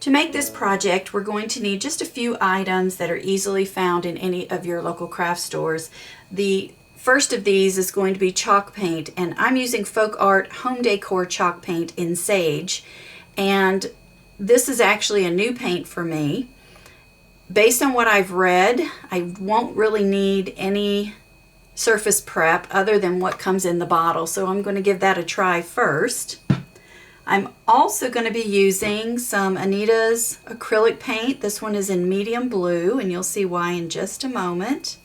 To make this project, we're going to need just a few items that are easily found in any of your local craft stores. The first of these is going to be chalk paint, and I'm using Folk Art Home Decor chalk paint in Sage, and this is actually a new paint for me. Based on what I've read, I won't really need any surface prep other than what comes in the bottle, so I'm going to give that a try first. I'm also going to be using some Anita's acrylic paint. This one is in medium blue, and you'll see why in just a moment.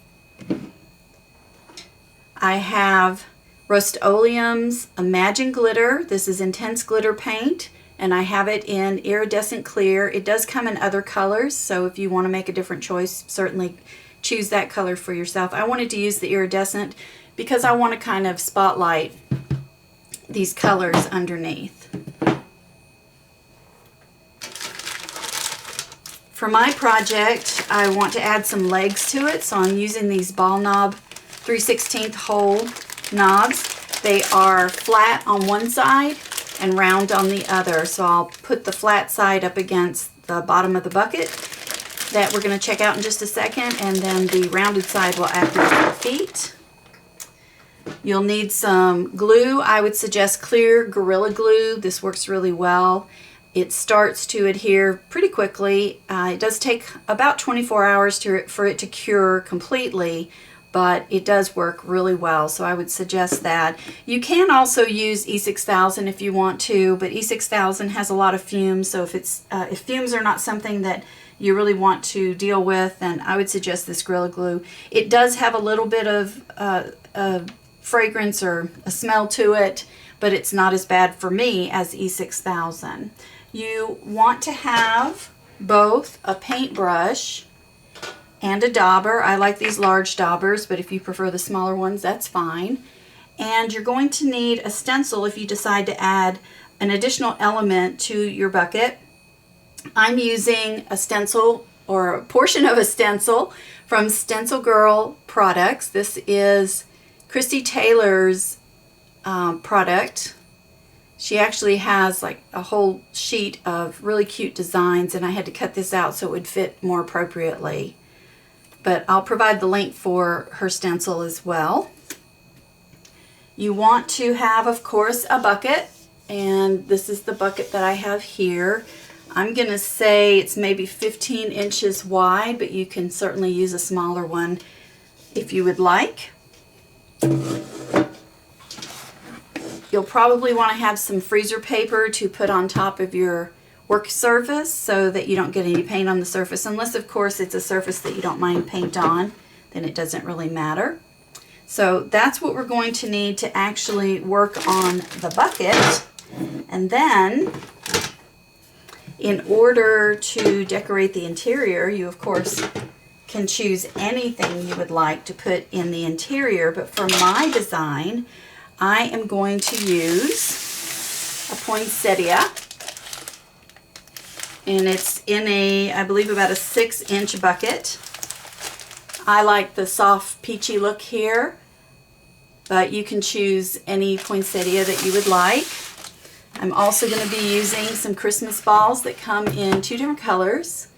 I have Rust-Oleum's Imagine Glitter. This is intense glitter paint, and I have it in iridescent clear. It does come in other colors, so if you want to make a different choice, certainly choose that color for yourself. I wanted to use the iridescent because I want to kind of spotlight these colors underneath. For my project, I want to add some legs to it, so I'm using these ball knob 3/16 hole knobs. They are flat on one side and round on the other, so I'll put the flat side up against the bottom of the bucket that we're going to check out in just a second, and then the rounded side will act as the feet. You'll need some glue. I would suggest clear Gorilla Glue. This works really well. It starts to adhere pretty quickly. It does take about 24 hours for it to cure completely, but it does work really well, so I would suggest that. You can also use E6000 if you want to, but E6000 has a lot of fumes, so if fumes are not something that you really want to deal with, then I would suggest this Gorilla Glue. It does have a little bit of fragrance or a smell to it, but it's not as bad for me as E6000. You want to have both a paintbrush and a dauber. I like these large daubers, but if you prefer the smaller ones, that's fine. And you're going to need a stencil if you decide to add an additional element to your bucket. I'm using a stencil, or a portion of a stencil, from Stencil Girl Products. This is Christy Taylor's product. She actually has like a whole sheet of really cute designs, and I had to cut this out so it would fit more appropriately. But I'll provide the link for her stencil as well. You want to have, of course, a bucket, and this is the bucket that I have here. I'm going to say it's maybe 15 inches wide, but you can certainly use a smaller one if you would like. You'll probably want to have some freezer paper to put on top of your work surface so that you don't get any paint on the surface, unless of course it's a surface that you don't mind paint on, then it doesn't really matter. So that's what we're going to need to actually work on the bucket. And then in order to decorate the interior, you of course can choose anything you would like to put in the interior, but for my design I am going to use a poinsettia, and it's in a, I believe, about a 6-inch bucket. I like the soft peachy look here, but you can choose any poinsettia that you would like. I'm also going to be using some Christmas balls that come in 2 different colors.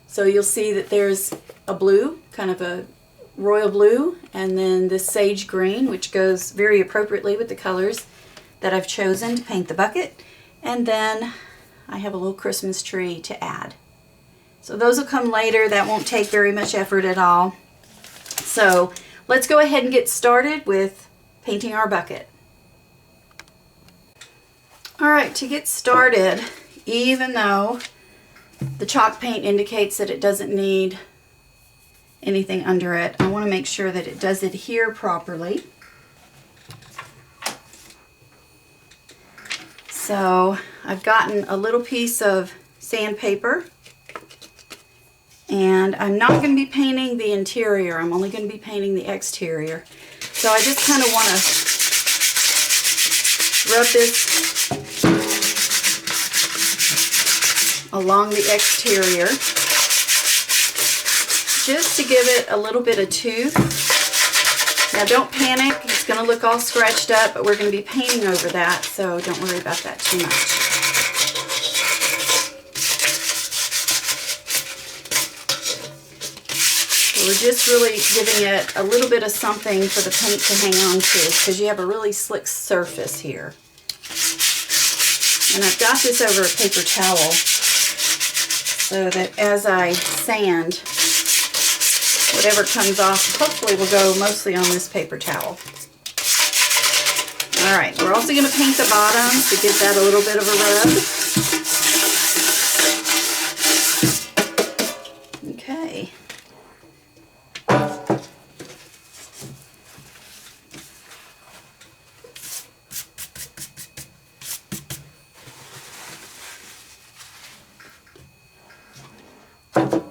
So you'll see that there's a blue, kind of a royal blue, and then this sage green, which goes very appropriately with the colors that I've chosen to paint the bucket. And then I have a little Christmas tree to add. So those will come later. That won't take very much effort at all. So let's go ahead and get started with painting our bucket. Alright, to get started, even though the chalk paint indicates that it doesn't need anything under it, I want to make sure that it does adhere properly. So I've gotten a little piece of sandpaper, and I'm not going to be painting the interior, I'm only going to be painting the exterior. So I just kind of want to rub this along the exterior just to give it a little bit of tooth. Now don't panic, it's going to look all scratched up, but we're going to be painting over that, so don't worry about that too much. we're just really giving it a little bit of something for the paint to hang on to, because you have a really slick surface here. And I've got this over a paper towel so that as I sand, whatever comes off hopefully will go mostly on this paper towel. Alright, we're also going to paint the bottom to give that a little bit of a rub. Okay.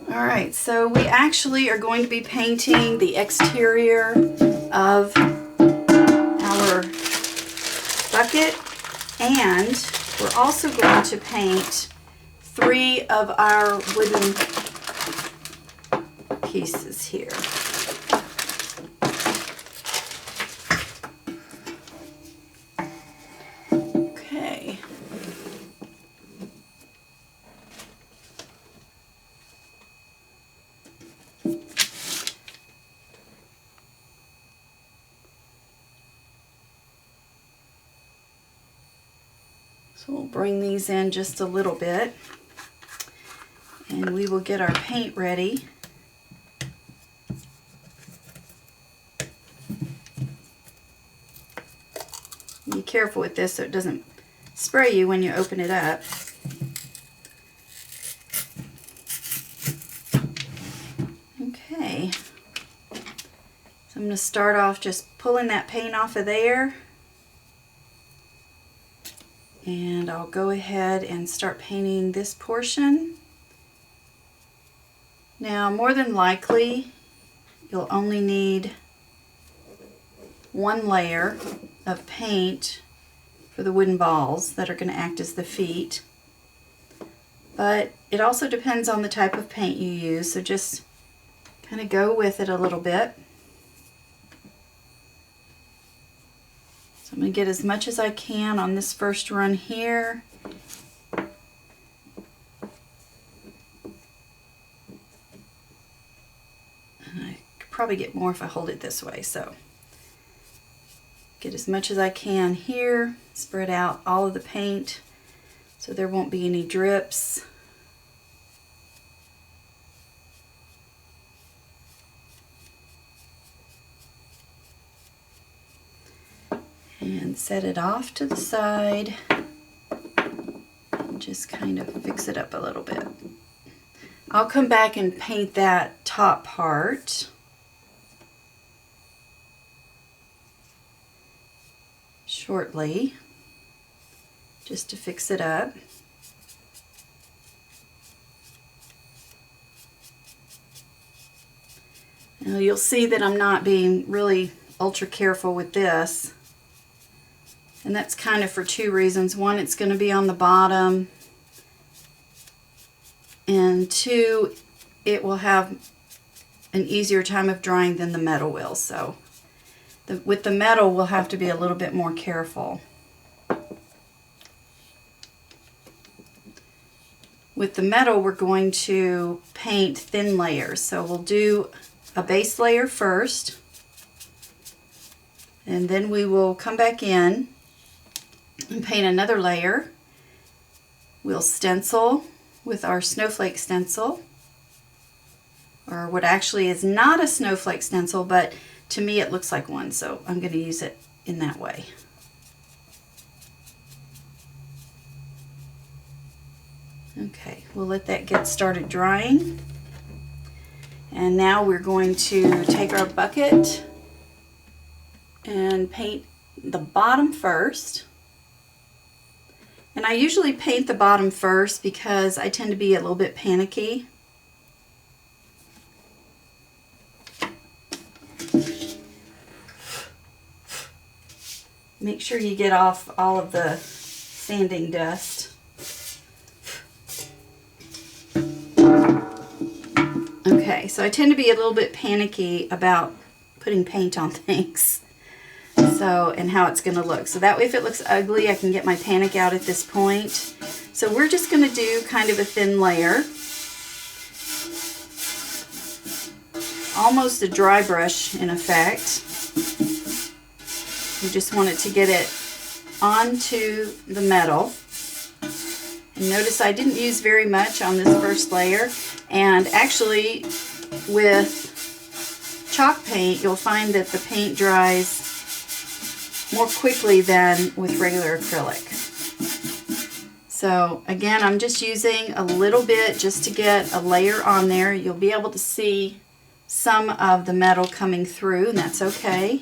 Alright, so we actually are going to be painting the exterior of our bucket, and we're also going to paint 3 of our wooden pieces here. Okay. So we'll bring these in just a little bit, and we will get our paint ready. Be careful with this so it doesn't spray you when you open it up. Okay, so I'm going to start off just pulling that paint off of there. And I'll go ahead and start painting this portion. Now, more than likely, you'll only need 1 layer of paint for the wooden balls that are going to act as the feet. But it also depends on the type of paint you use, so just kind of go with it a little bit. So I'm going to get as much as I can on this first run here. And I could probably get more if I hold it this way. So get as much as I can here, spread out all of the paint so there won't be any drips. And set it off to the side and just kind of fix it up a little bit. I'll come back and paint that top part shortly, just to fix it up. Now you'll see that I'm not being really ultra careful with this. And that's kind of for 2 reasons. 1, it's going to be on the bottom. And 2, it will have an easier time of drying than the metal will. So with the metal, we'll have to be a little bit more careful. With the metal, we're going to paint thin layers. So we'll do a base layer first. And then we will come back in and paint another layer. We'll stencil with our snowflake stencil, or what actually is not a snowflake stencil, but to me it looks like one, so I'm going to use it in that way. Okay, we'll let that get started drying. And now we're going to take our bucket and paint the bottom first. And I usually paint the bottom first because I tend to be a little bit panicky. Make sure you get off all of the sanding dust. Okay, so I tend to be a little bit panicky about putting paint on things. So, and how it's going to look. So that way if it looks ugly, I can get my panic out at this point. So we're just going to do kind of a thin layer. almost a dry brush in effect. You just want it to get it onto the metal. And notice I didn't use very much on this first layer, and actually with chalk paint you'll find that the paint dries more quickly than with regular acrylic. So again, I'm just using a little bit just to get a layer on there. You'll be able to see some of the metal coming through, and that's okay,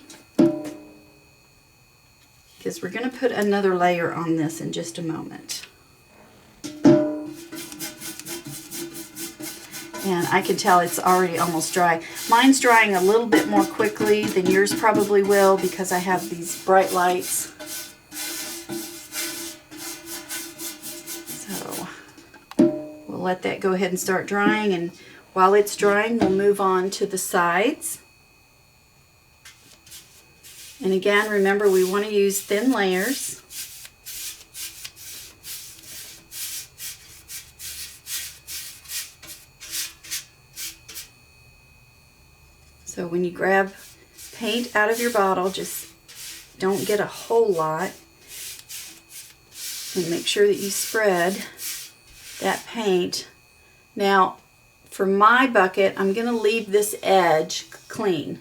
because we're going to put another layer on this in just a moment. And I can tell it's already almost dry. Mine's drying a little bit more quickly than yours probably will because I have these bright lights. So we'll let that go ahead and start drying, and while it's drying we'll move on to the sides. And again, remember we want to use thin layers. So when you grab paint out of your bottle, just don't get a whole lot, and make sure that you spread that paint. Now for my bucket, I'm going to leave this edge clean.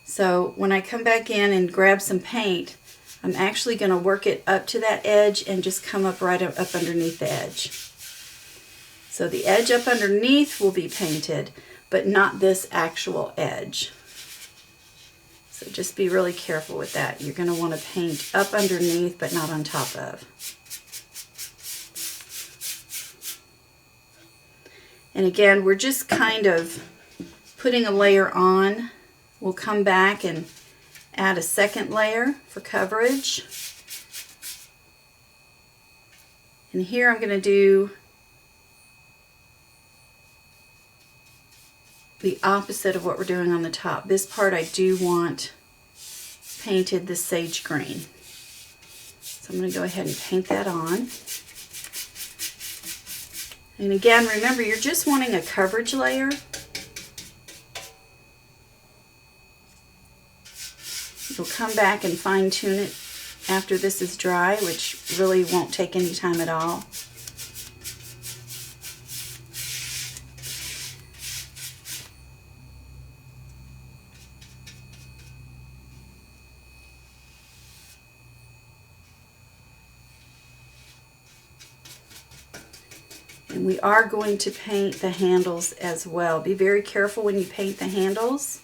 So when I come back in and grab some paint, I'm actually going to work it up to that edge and just come up right up underneath the edge. So the edge up underneath will be painted, but not this actual edge. So just be really careful with that. You're going to want to paint up underneath, but not on top of. And again, we're just kind of putting a layer on. We'll come back and add a second layer for coverage. And here I'm going to do the opposite of what we're doing on the top. This part I do want painted this sage green. So I'm going to go ahead and paint that on. And again, remember, you're just wanting a coverage layer. You'll come back and fine tune it after this is dry, which really won't take any time at all. And we are going to paint the handles as well. Be very careful when you paint the handles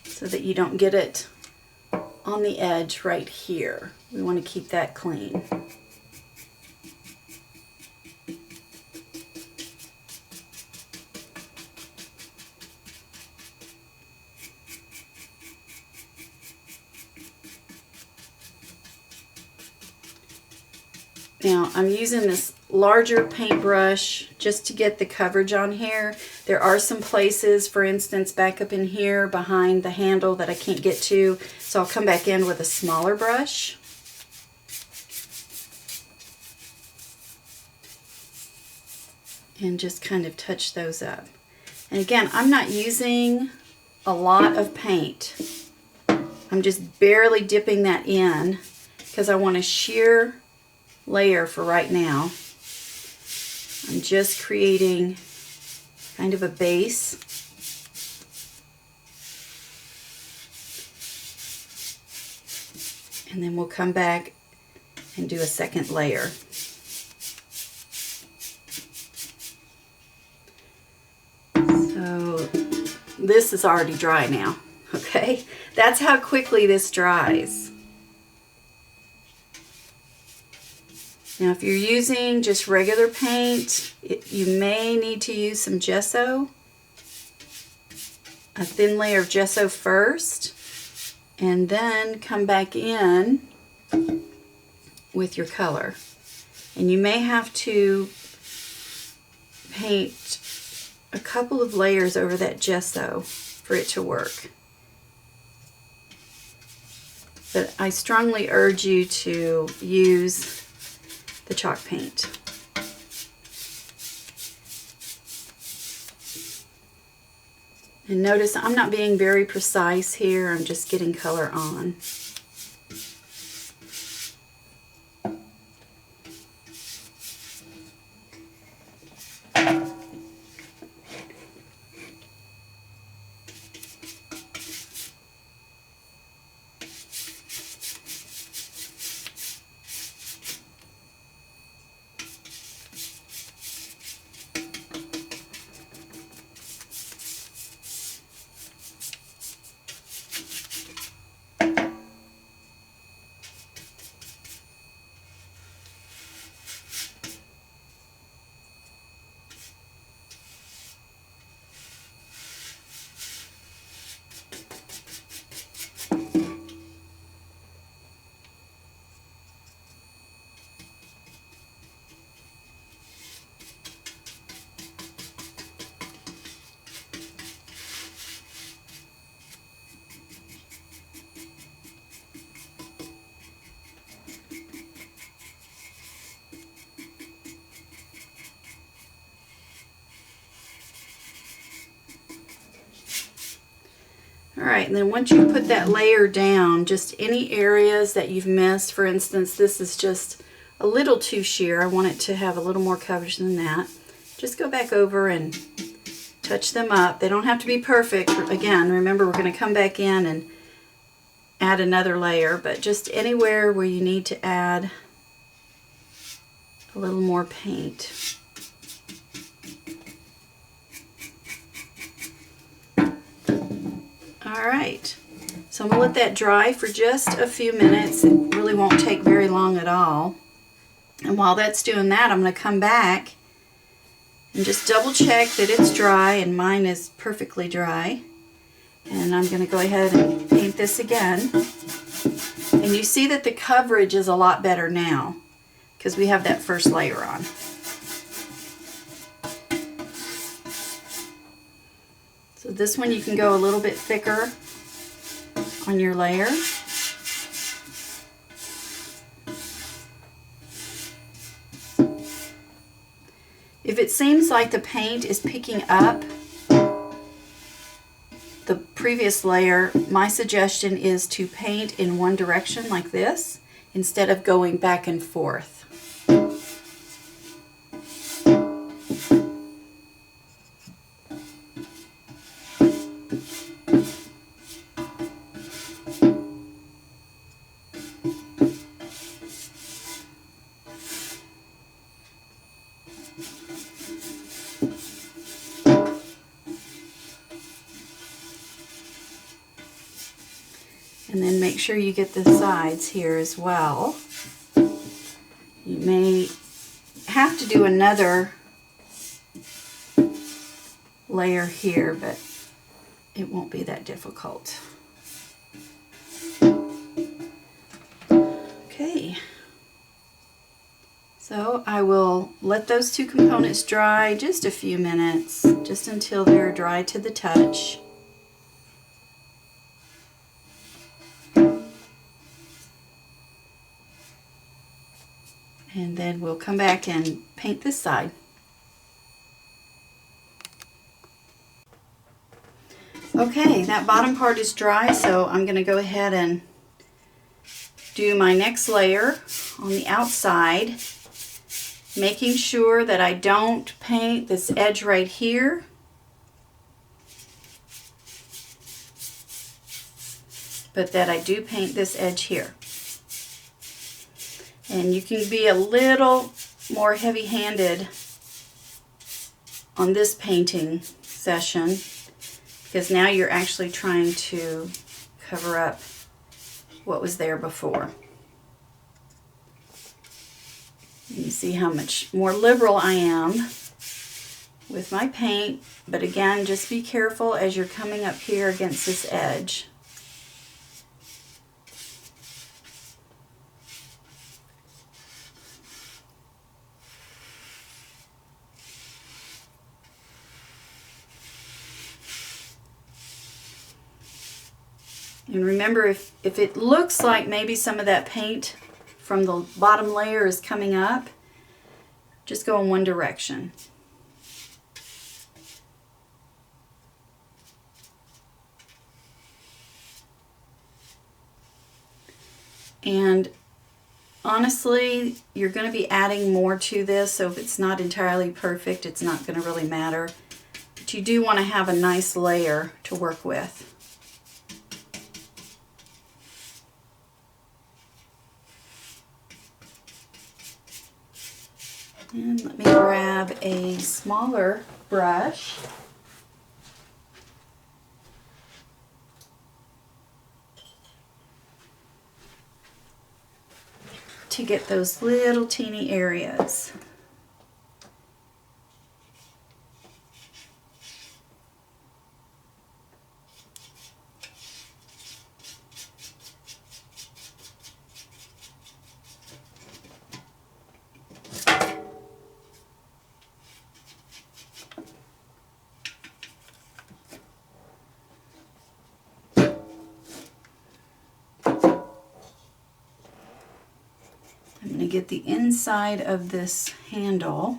so that you don't get it on the edge right here. We want to keep that clean. Now I'm using this larger paintbrush just to get the coverage on here. There are some places, for instance, back up in here behind the handle that I can't get to, so I'll come back in with a smaller brush. And just kind of touch those up. And again, I'm not using a lot of paint. I'm just barely dipping that in because I want a sheer layer for right now. I'm just creating kind of a base. And then we'll come back and do a second layer. So this is already dry now, okay? That's how quickly this dries. Now if you're using just regular paint, you may need to use some gesso, a thin layer of gesso first, and then come back in with your color. And you may have to paint a couple of layers over that gesso for it to work. But I strongly urge you to use the chalk paint. And notice I'm not being very precise here, I'm just getting color on. Alright, and then once you put that layer down, just any areas that you've missed, for instance, this is just a little too sheer. I want it to have a little more coverage than that. Just go back over and touch them up. They don't have to be perfect. Again, remember we're going to come back in and add another layer, but just anywhere where you need to add a little more paint. Alright, so I'm going to let that dry for just a few minutes. It really won't take very long at all. And while that's doing that, I'm going to come back and just double check that it's dry, and mine is perfectly dry. And I'm going to go ahead and paint this again. And you see that the coverage is a lot better now because we have that first layer on. So this one you can go a little bit thicker on your layer. If it seems like the paint is picking up the previous layer, my suggestion is to paint in one direction like this instead of going back and forth. And then make sure you get the sides here as well. You may have to do another layer here, but it won't be that difficult. Okay. So I will let those two components dry just a few minutes, just until they're dry to the touch. And then we'll come back and paint this side. Okay, that bottom part is dry, so I'm going to go ahead and do my next layer on the outside, making sure that I don't paint this edge right here. But that I do paint this edge here. And you can be a little more heavy-handed on this painting session because now you're actually trying to cover up what was there before. You see how much more liberal I am with my paint, but again, just be careful as you're coming up here against this edge. And remember, if it looks like maybe some of that paint from the bottom layer is coming up, just go in one direction. And honestly, you're going to be adding more to this, so if it's not entirely perfect, it's not going to really matter. But you do want to have a nice layer to work with. And let me grab a smaller brush. To get those little teeny areas. I'm going to get the inside of this handle.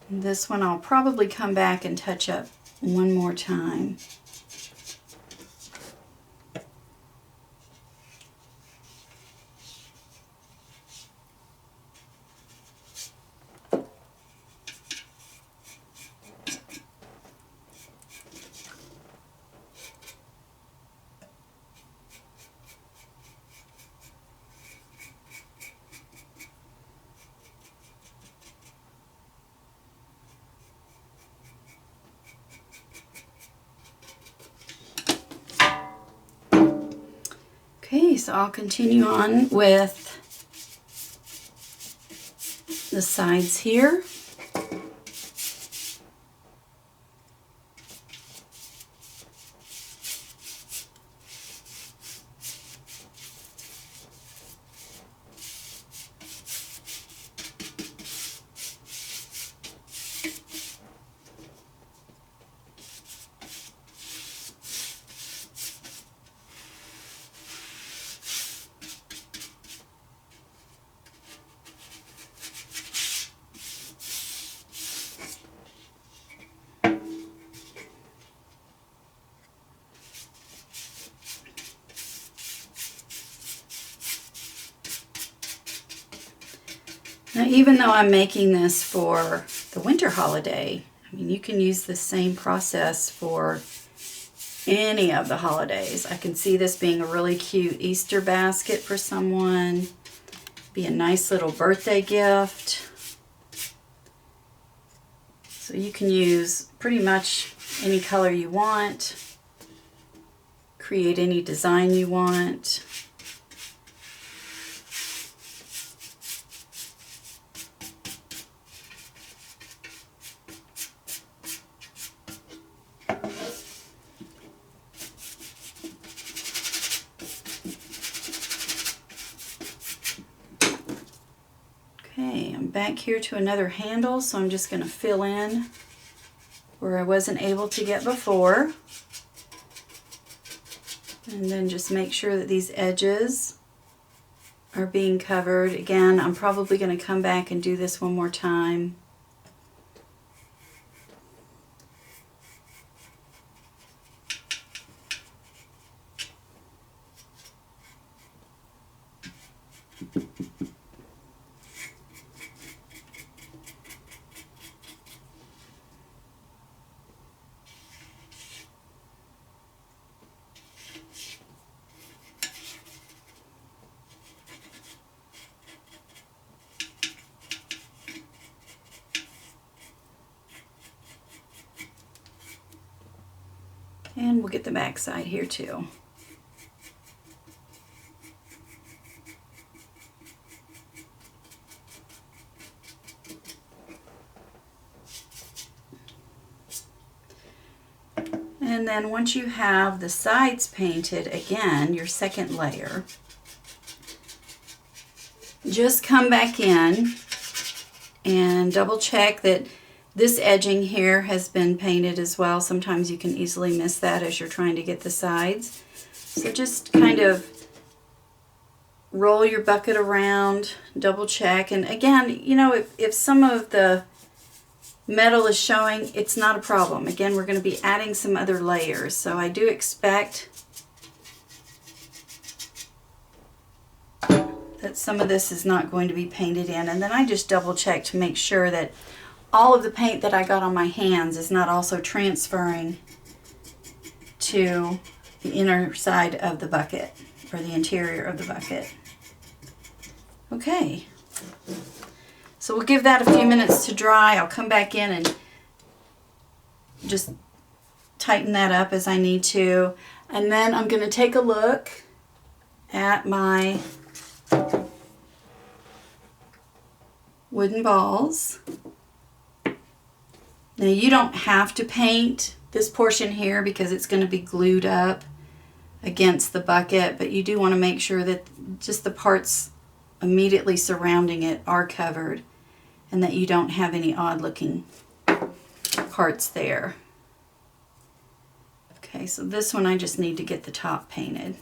And this one I'll probably come back and touch up one more time. Okay, so I'll continue on with the sides here. Now, even though I'm making this for the winter holiday, I mean, you can use the same process for any of the holidays. I can see this being a really cute Easter basket for someone, be a nice little birthday gift. So you can use pretty much any color you want, create any design you want. Okay, I'm back here to another handle, so I'm just going to fill in where I wasn't able to get before. And then just make sure that these edges are being covered. Again, I'm probably going to come back and do this one more time. And we'll get the back side here too. And then once you have the sides painted, again, your second layer, just come back in and double check that this edging here has been painted as well. Sometimes you can easily miss that as you're trying to get the sides. So just kind of roll your bucket around, double check. And again, you know, if some of the metal is showing, it's not a problem. Again, we're going to be adding some other layers. So I do expect that some of this is not going to be painted in. And then I just double check to make sure that all of the paint that I got on my hands is not also transferring to the inner side of the bucket or the interior of the bucket. Okay, so we'll give that a few minutes to dry. I'll come back in and just tighten that up as I need to. And then I'm going to take a look at my wooden balls. Now you don't have to paint this portion here because it's going to be glued up against the bucket, but you do want to make sure that just the parts immediately surrounding it are covered and that you don't have any odd looking parts there. Okay, so this one I just need to get the top painted.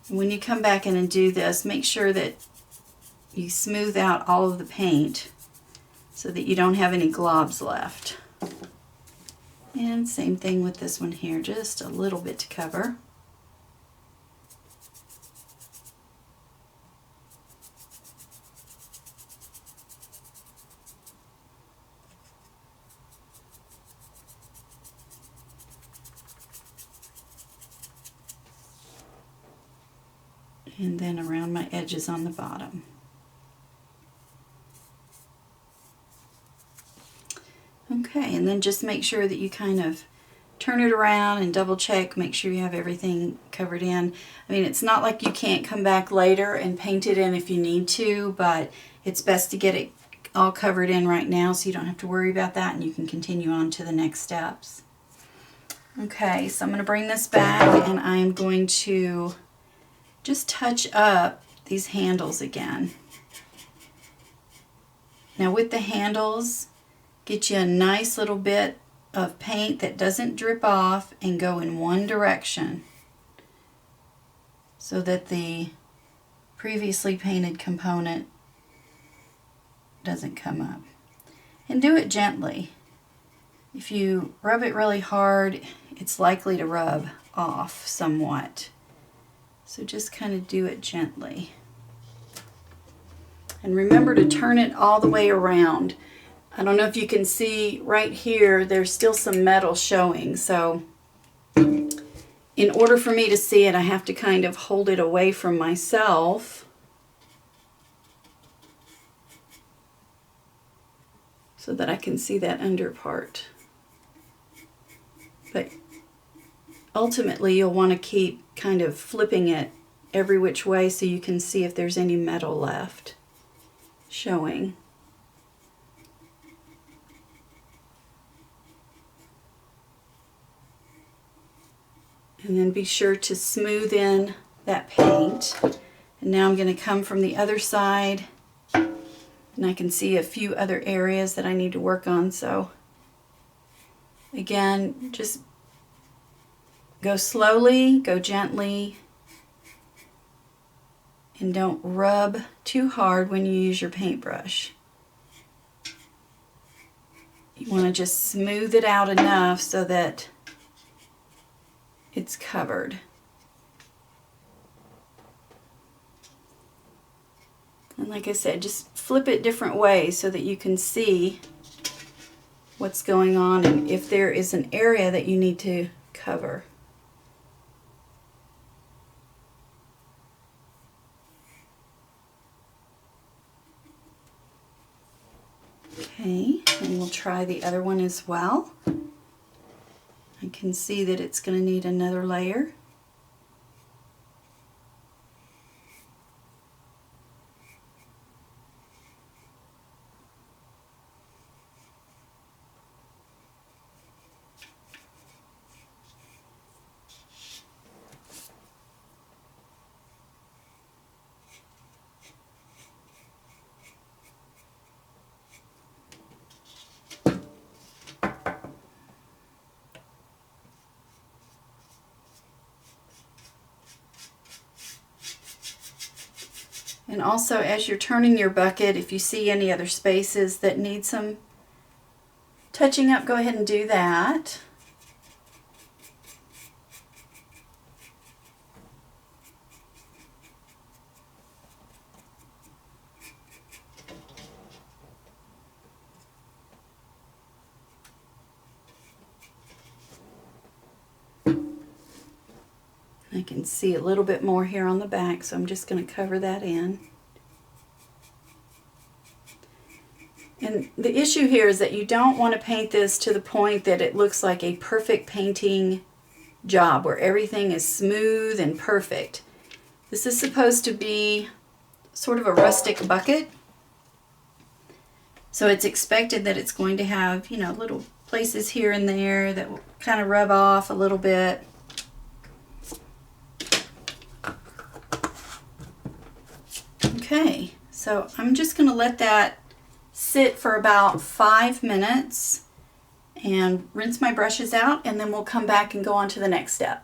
When you come back in and do this, make sure that you smooth out all of the paint so that you don't have any globs left. And same thing with this one here, just a little bit to cover. And then around my edges on the bottom. Okay, and then just make sure that you kind of turn it around and double check, make sure you have everything covered in. I mean, it's not like you can't come back later and paint it in if you need to, but it's best to get it all covered in right now so you don't have to worry about that and you can continue on to the next steps. Okay, so I'm going to bring this back and I'm going to just touch up these handles again. Now with the handles, get you a nice little bit of paint that doesn't drip off and go in one direction so that the previously painted component doesn't come up. And do it gently. If you rub it really hard, it's likely to rub off somewhat. So just kind of do it gently. And remember to turn it all the way around. I don't know if you can see right here, there's still some metal showing. So in order for me to see it, I have to kind of hold it away from myself so that I can see that under part. But ultimately, you'll want to keep kind of flipping it every which way so you can see if there's any metal left showing. And then be sure to smooth in that paint. And now I'm going to come from the other side and I can see a few other areas that I need to work on. So again, just go slowly, go gently, and don't rub too hard when you use your paintbrush. You want to just smooth it out enough so that it's covered. And like I said, just flip it different ways so that you can see what's going on and if there is an area that you need to cover. Okay, and we'll try the other one as well. I can see that it's going to need another layer. And also, as you're turning your bucket, if you see any other spaces that need some touching up, go ahead and do that. I can see a little bit more here on the back, so I'm just going to cover that in. And the issue here is that you don't want to paint this to the point that it looks like a perfect painting job where everything is smooth and perfect. This is supposed to be sort of a rustic bucket, so it's expected that it's going to have, you know, little places here and there that will kind of rub off a little bit. Okay, so I'm just going to let that sit for about 5 minutes and rinse my brushes out, and then we'll come back and go on to the next step.